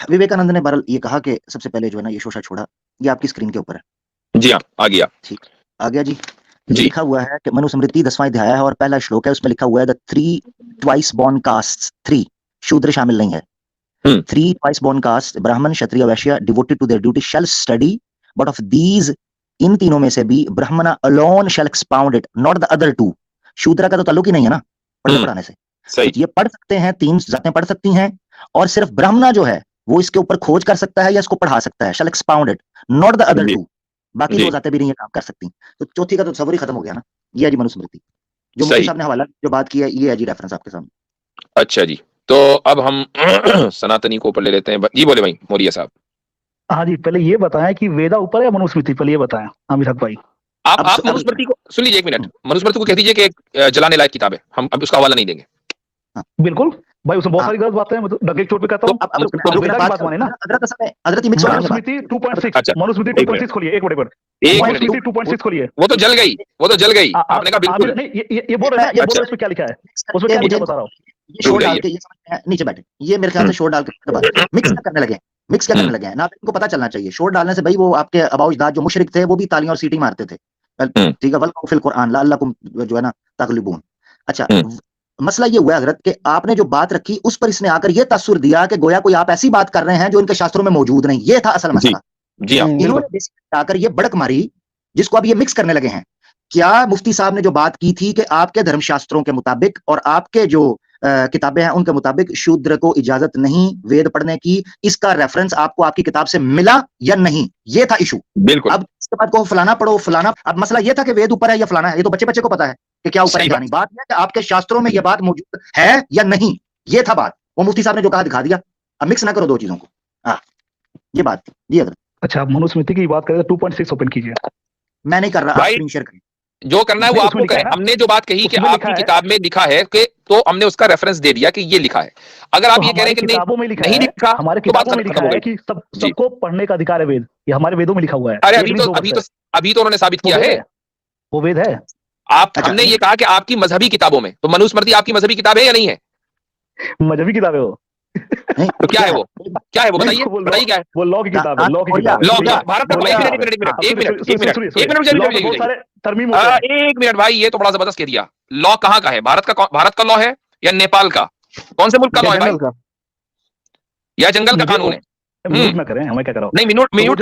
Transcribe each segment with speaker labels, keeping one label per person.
Speaker 1: विवेकानंद ने बहरहाल ये कहा कि सबसे पहले जो है ना ये शोषा छोड़ा, ये आपकी स्क्रीन के ऊपर है।
Speaker 2: जी हाँ, आ गया।
Speaker 1: ठीक, आ गया जी। ये
Speaker 2: जी।
Speaker 1: लिखा हुआ है कि मनुस्मृति 10वां अध्याय है और पहला श्लोक है, उसमें लिखा हुआ है द 3 ट्वाइस बोर्न कास्ट्स, 3 शूद्र शामिल नहीं है। 3 twice born cast Brahmin, Kshatriya, Vaishya devoted to their duty shall study, but of these इन तीनों में से भी Brahmin alone shall expound it, not the other 2। Shudra का तो ताल्लुक ही नहीं है ना पढ़ने पढ़ाने से।
Speaker 2: सही।
Speaker 1: तो ये पढ़ सकते हैं, 3 जातें पढ़ सकती हैं और सिर्फ ब्राह्मण जो है वो इसके ऊपर खोज कर सकता है या इसको पढ़ा सकता है, shall expound it, not the other 2। बाकी 2 जातें भी नहीं ये काम कर सकती। तो चौथी का तो तस्वर ही खत्म हो गया ना। ये है जी मनुस्मृति, जो मुफ्ती साहब ने हवाला जो बात की है, ये है जी रेफरेंस आपके सामने।
Speaker 2: अच्छा जी, तो अब हम सनातनी को ऊपर ले लेते हैं। जी बोले भाई मौर्य साहब।
Speaker 3: हाँ जी, पहले ये बताएं कि वेदा ऊपर है या मनुस्मृति, पहले ये बताएं आमिर हक भाई।
Speaker 2: आप मनुस्मृति को सुन लीजिए, 1 मिनट। मनुस्मृति को कह दीजिए कि एक जलाने लायक किताब है, हम अब उसका हवाला नहीं देंगे।
Speaker 3: बिल्कुल भाई, उसमें बहुत सारी गलत बातें हैं, मतलब डगे चोट पे कहता हूं। वेदा की बात माने ना। मनुस्मृति 2.6, मनुस्मृति 2.6 खोलिए, एक मिनट। मनुस्मृति 2.6 खोलिए।
Speaker 2: वो तो जल गई, आपने कहा बिल्कुल
Speaker 3: नहीं। ये बोल रहे हैं, ये बोल रहे हैं उसमें क्या लिखा है, उसमें क्या लिखा है बता रहा हूँ।
Speaker 1: ये शोर डाल के ये नीचे बैठे, ये मेरे ख्याल से शोर डाल के मिक्स करने लगे हैं ना। इनको पता चलना चाहिए शोर डालने से भाई, वो आपके अबाउजदाद जो मुशरिक थे वो भी तालियां और सीटी मारते थे। ठीक है, वल फिल कुरान लअल्लकुम जो है ना तगलिबून। अच्छा, मसला ये हुआ हजरत कि आपने जो बात रखी उस पर इसने आकर ये तासुर दिया कि गोया कोई आप ऐसी बात कर रहे हैं जो इनके शास्त्रों में मौजूद नहीं। ये था असल मसला।
Speaker 2: जी हाँ,
Speaker 1: इन्होंने आकर ये बड़क मारी जिसको अब ये मिक्स करने लगे हैं। क्या मुफ्ती साहब ने जो बात की थी कि आपके धर्मशास्त्रों के मुताबिक और आपके जो किताबें हैं उनके मुताबिक शूद्र को इजाजत नहीं वेद पढ़ने की, इसका रेफरेंस आपको आपकी किताब से मिला या नहीं? ये था इशू।
Speaker 2: बिल्कुल।
Speaker 1: अब इसके बाद को फलाना पढ़ो फलाना। अब मसला ये था कि वेद ऊपर है या फलाना है, ये तो बच्चे को पता है कि क्या ऊपर है क्या नहीं। बात है कि आपके शास्त्रों में यह बात मौजूद है या नहीं, ये था बात। वो मुफ्ती साहब ने जो कहा दिखा दिया। अब मिक्स ना करो 2 चीजों को। हाँ, ये बात थी जी। अगर
Speaker 3: अच्छा, मनुस्मृति की बात करें तो 2.6 ओपन कीजिए।
Speaker 1: मैं नहीं कर रहा, आप स्क्रीन शेयर करें।
Speaker 2: जो करना है वो आपको करें। हमने जो बात कही कि आपकी किताब में लिखा है कि, तो हमने उसका रेफरेंस दे दिया कि ये लिखा है। अगर आप ये कह रहे हैं कि
Speaker 3: किताबों में
Speaker 2: नहीं लिखा,
Speaker 3: हमारे किताबों में लिखा है कि सबको पढ़ने का अधिकार है वेद, ये हमारे वेदों में लिखा हुआ है।
Speaker 2: अरे अभी तो उन्होंने साबित किया है
Speaker 3: वो वेद है।
Speaker 2: हमने ये कहा कि आपकी मजहबी किताबों में, तो मनुस्मृति आपकी मजहबी किताब है या नहीं है?
Speaker 3: मजहबी किताब है वो।
Speaker 2: तो क्या है वो बताइए क्या है
Speaker 3: वो? लॉ की किताब है। लॉ की
Speaker 2: भारत का। एक मिनट भाई, ये तो बड़ा जबरदस्त कह दिया। लॉ कहाँ का है? भारत का लॉ है या नेपाल का? कौन से मुल्क का लॉ है भाई? या जंगल का कानून है?
Speaker 3: म्यूट ना करें, हमें क्या कराओ?
Speaker 2: नहीं, म्यूट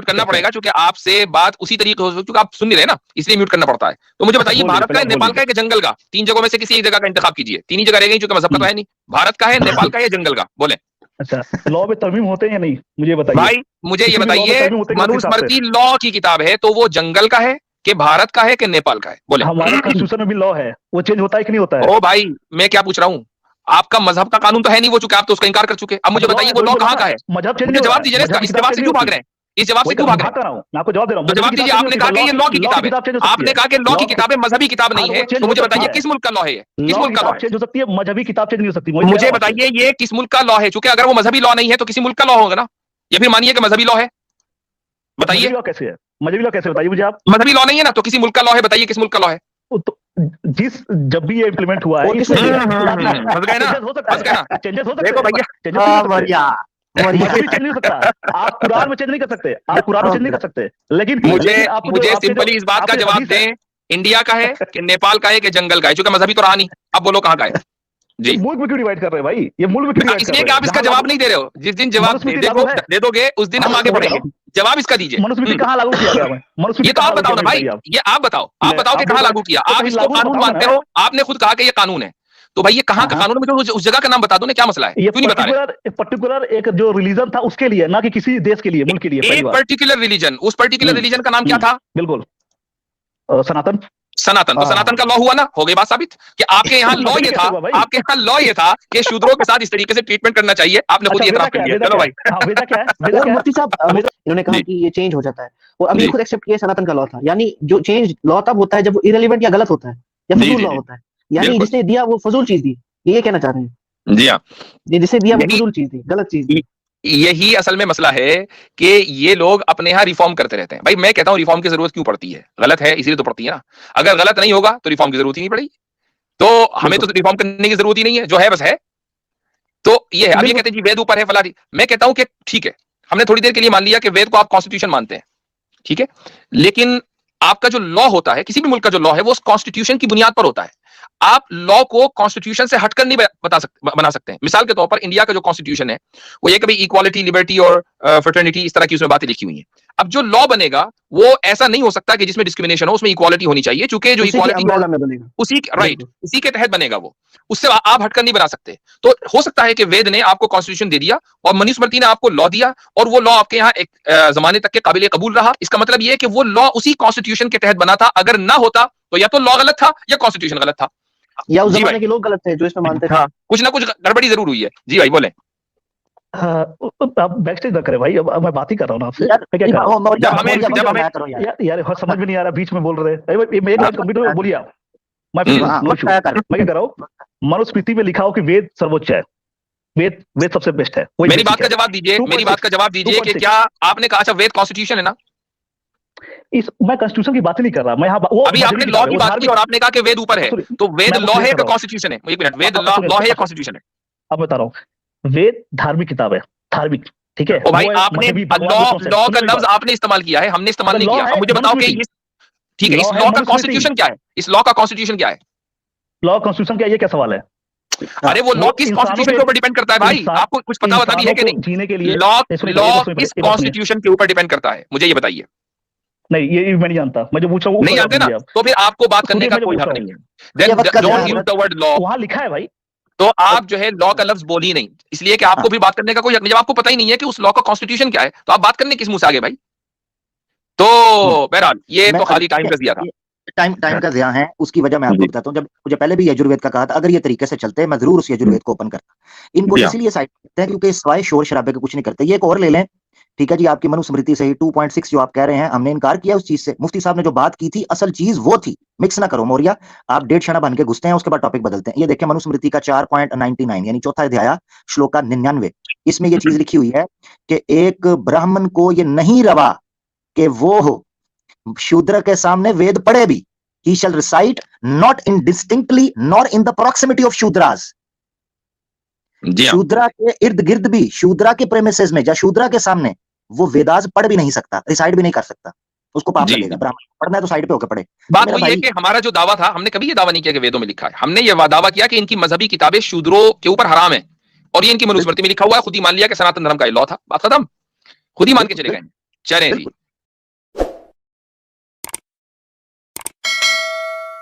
Speaker 2: करना पड़ेगा क्योंकि आपसे बात उसी तरीके हो, क्योंकि आप सुन नहीं रहे ना, इसलिए म्यूट करना पड़ता है। तो मुझे बताइए, भारत का है, नेपाल का है कि जंगल का? 3 जगहों में से किसी एक जगह का इंतखाब कीजिए। 3 ही जगह रह गई, क्योंकि मजहब का तो है नहीं। भारत का है, नेपाल का है या जंगल का? बोले।
Speaker 3: अच्छा, लॉ में तरमीम होते हैं या नहीं, मुझे बताइए
Speaker 2: भाई। मुझे ये बताइए, मनुस्मृति लॉ की किताब है तो वो जंगल का है कि भारत का है कि नेपाल का है? बोले।
Speaker 3: हमारे कॉन्स्टिट्यूशन में भी लॉ है, वो चेंज होता है कि नहीं होता है?
Speaker 2: ओ भाई, मैं क्या पूछ रहा हूँ, आपका मजहब का कानून तो है नहीं वो, चूंकि आप तो उसका इनकार कर चुके। अब मुझे बताइए वो लॉ कहाँ का है? मुझे जवाब दीजिए। इस जवाब से क्यों भाग रहे हैं? इस जवाब से क्यों भाग रहे हैं?
Speaker 3: मैं आपको जवाब दे रहा हूं।
Speaker 2: तो जवाब दीजिए। आपने कहा कि ये लॉ की किताब है, आपने कहा कि लॉ की किताब है, मजहबी किताब नहीं है। तो मुझे बताइए किस मुल्क का लॉ है ये? किस मुल्क का लॉ है?
Speaker 3: चेंज हो सकती है, मजहबी किताब चेंज नहीं हो सकती।
Speaker 2: मुझे बताइए ये किस मुल्क का लॉ है? चूंकि अगर वो मजहबी लॉ नहीं है तो किसी मुल्क का लॉ होगा ना, या फिर मानिए कि मजहबी लॉ है। बताइए
Speaker 3: लॉ कैसे है? मजहबी लॉ कैसे, बताइए मुझे आप।
Speaker 2: मजहबी लॉ नहीं है ना, तो किसी मुल्क का लॉ है। बताइए किस मुल्क का लॉ है?
Speaker 3: जब भी ये इम्प्लीमेंट हुआ है,
Speaker 2: चेंजेस हो सकते। देखो भैया,
Speaker 3: चेंज नहीं सकता। आप कुरान में चेंज नहीं कर सकते, आप कुरान में चेंज नहीं कर सकते। लेकिन
Speaker 2: मुझे सिंपली इस बात का जवाब दें, इंडिया का है कि नेपाल का है कि जंगल का है? चूंकि मजहबी तो रहा नहीं। अब बोलो कहाँ का है जी?
Speaker 3: मुल्क में क्यों डिवाइड कर रहे हैं भाई? ये मुल्क में क्यों?
Speaker 2: इसलिए कि आप इसका जवाब नहीं दे रहे हो। जिस दिन जवाब दे दोगे उस दिन हम आगे बढ़ेंगे। जवाब इसका दीजिए।
Speaker 3: मनुस्मृति कहाँ लागू किया गया है?
Speaker 2: ये तो आप बताओ ना भाई, ये आप बताओ कि कहाँ लागू किया। आप इसको कानून मानते हो, आपने खुद कहा कि ये कानून है, तो भाई ये कहाँ का कानून है? मुझे उस जगह का नाम बता दो ना, क्या मसला है? क्यों नहीं बता रहे?
Speaker 3: पर्टिकुलर एक जो रिलीजन था उसके लिए, ना कि किसी देश के लिए, मुल्क के लिए।
Speaker 2: एक पर्टिकुलर रिलीजन, उस पर्टिकुलर रिलीजन का नाम क्या था?
Speaker 3: बिल्कुल, सनातन।
Speaker 2: तो सनातन का लॉ हुआ ना, हो गई बात साबित कि आपके यहाँ लॉ ये था, आपके यहाँ लॉ ये था कि शूद्रों के साथ इस तरीके से ट्रीटमेंट करना चाहिए। आपने खुद ये इतराफ कर लिया। चलो भाई,
Speaker 3: वेदा क्या है?
Speaker 4: मुफ्ती साहब इन्होंने कहा कि ये चेंज हो जाता है, और अभी खुद एक्सेप्ट किया सनातन का लॉ था। यानी जो चेंज लॉ तब होता है जब वो इरेलीवेंट या गलत होता है, या फजूल लॉ होता है। यानी जिसने दिया वो फजूल चीज दी, ये कहना चाह रहे हैं?
Speaker 2: जी हाँ,
Speaker 4: जिसे दिया वो फजूल चीज दी, गलत चीज दी।
Speaker 2: यही असल में मसला है कि ये लोग अपने यहाँ रिफॉर्म करते रहते हैं। भाई मैं कहता हूँ रिफॉर्म की जरूरत क्यों पड़ती है? गलत है इसीलिए तो पड़ती है ना। अगर गलत नहीं होगा तो रिफॉर्म की जरूरत ही नहीं पड़ेगी। तो हमें तो रिफॉर्म करने की जरूरत ही नहीं है, जो है बस है। तो ये है। अब ये कहते हैं जी वेद ऊपर है फलानी, मैं कहता हूं कि ठीक है, हमने थोड़ी देर के लिए मान लिया कि वेद को आप कॉन्स्टिट्यूशन मानते हैं, ठीक है, लेकिन आपका जो लॉ होता है, किसी भी मुल्क का जो लॉ है, वो उस कॉन्स्टिट्यूशन की बुनियाद पर होता है। आप लॉ को कॉन्स्टिट्यूशन से हटकर नहीं बना सकते हैं। मिसाल के तौर पर इंडिया का जो कॉन्स्टिट्यूशन है वो ये कभी इक्वालिटी, लिबर्टी और फ्रेटर्निटी इस तरह की उसमें बातें लिखी हुई हैं। अब जो लॉ बनेगा वो ऐसा नहीं हो सकता कि जिसमें डिस्क्रिमिनेशन हो, उसमें इक्वालिटी होनी चाहिए, चूंकि जो इक्वालिटी उसी राइट उसी के तहत बनेगा, वो उससे आप हटकर नहीं बना सकते। तो हो सकता है कि वेद ने आपको कॉन्स्टिट्यूशन दे दिया और मनुस्मृति ने आपको लॉ दिया, और वो लॉ आपके यहाँ एक जमाने तक के काबिल कबूल रहा। इसका मतलब ये है कि वो लॉ उसी कॉन्स्टिट्यूशन के तहत बना था। अगर ना होता तो या तो लॉ गलत था या कॉन्स्टिट्यूशन गलत था,
Speaker 4: या उस जमाने के लोग गलत थे जो इसमें मानते थे।
Speaker 2: हाँ, कुछ ना कुछ गड़बड़ी जरूर हुई है। जी भाई बोले।
Speaker 3: आप बैक स्टेज ना करें भाई, अब मैं बात ही कर रहा हूँ ना आपसे।
Speaker 4: यार
Speaker 3: समझ में नहीं आ रहा, बीच में बोल रहे हैं। मैं एक लाइन कंप्लीट हो बोलिए आप। मैं क्या कर रहा हूँ, मनुस्मृति में लिखा हो कि वेद सर्वोच्च है, वेद सबसे बेस्ट है।
Speaker 2: मेरी बात का जवाब दीजिए, मेरी बात का जवाब दीजिए कि क्या आपने कहा अच्छा वेद कॉन्स्टिट्यूशन है ना?
Speaker 3: मैं कॉन्स्टिट्यूशन की बात नहीं कर रहा, मैं यहाँ
Speaker 2: अभी आपने लॉ की बात की और आपने कहा कि वेद ऊपर है, तो वेद लॉ है या कॉन्स्टिट्यूशन है? एक मिनट, वेद लॉ है या कॉन्स्टिट्यूशन है?
Speaker 3: अब बता रहा हूँ, वेद धार्मिक किताब है, धार्मिक, ठीक है।
Speaker 2: ओ भाई, आपने लॉ का लफ्ज आपने इस्तेमाल किया है, हमने इस्तेमाल नहीं किया। अब मुझे बताओ कि ठीक है, इस लॉ का कॉन्स्टिट्यूशन क्या है? इस लॉ का कॉन्स्टिट्यूशन क्या है?
Speaker 3: लॉ कॉन्स्टिट्यूशन क्या, ये क्या सवाल है?
Speaker 2: अरे वो लॉ किस कॉन्स्टिट्यूशन के ऊपर डिपेंड करता है भाई? आपको कुछ पता भी है कि नहीं?
Speaker 3: जीने के लिए
Speaker 2: लॉ किस कॉन्स्टिट्यूशन के ऊपर डिपेंड करता है, मुझे ये बताइए।
Speaker 3: नहीं, ये मैं नहीं जानता, मैं जो पूछ रहा हूँ
Speaker 2: नहीं जानते ना, तो फिर आपको बात करने का कोई हक नहीं है। Then don't use the word law।
Speaker 3: वहां लिखा है भाई,
Speaker 2: तो आप जो है लॉ का लफ्ज बोल ही नहीं, इसलिए कि आपको भी बात करने का कोई हक नहीं। जब आपको पता ही नहीं है कि उस लॉ का कॉन्स्टिट्यूशन क्या है, तो आप बात करने किस मुंह से आगे भाई? तो बहरहाल ये तो खाली टाइम का दिया था।
Speaker 1: टाइम का ज़िया है, उसकी वजह मैं आपको बताता हूँ। जब मुझे पहले भी यजुर्वेद का कहा था, अगर ये तरीके से चलते मैं जरूर उस यजुर्वेद को ओपन करता। इनको इसीलिए साइड करते हैं क्योंकि सिवाय शोर शराबे के कुछ नहीं करते। ये एक और ले लें, ठीक है जी, आपकी मनुस्मृति से ही 2.6 जो आप कह रहे हैं, हमने इनकार किया उस चीज से। मुफ्ती साहब ने जो बात की थी, असल चीज वो थी। मिक्स ना करो मौर्या, आप 1.5 क्षण बन के घुसते हैं, उसके बाद टॉपिक बदलते हैं। ये देखिए मनुस्मृति का 4.99 यानी चौथा अध्याय श्लोक का 99, इसमें ये चीज लिखी हुई है कि एक ब्राह्मण को ये नहीं रवा कि वो शूद्र के सामने वेद पढ़े भी। He shall recite not indistinctly nor in the proximity of Shudras. शूद्रा के इर्द गिर्द भी, शूद्रा के प्रेमिसेस में या शूद्रा के सामने वो वेदास पढ़ भी नहीं सकता, रिसाइट भी नहीं कर सकता, उसको पाप लगेगा। ब्राह्मण पढ़ना है तो साइड पे होकर पढ़े।
Speaker 2: बात वही है कि हमारा जो दावा था, हमने कभी ये दावा नहीं किया कि वेदों में लिखा है। हमने ये दावा किया कि इनकी मजहबी किताबें शूद्रों के ऊपर हराम है, और ये इनकी मनुस्मृति में लिखा हुआ है। खुद ही मान लिया कि सनातन धर्म का लॉ था, बात खत्म, खुद ही मान के चले गए। चलें जी।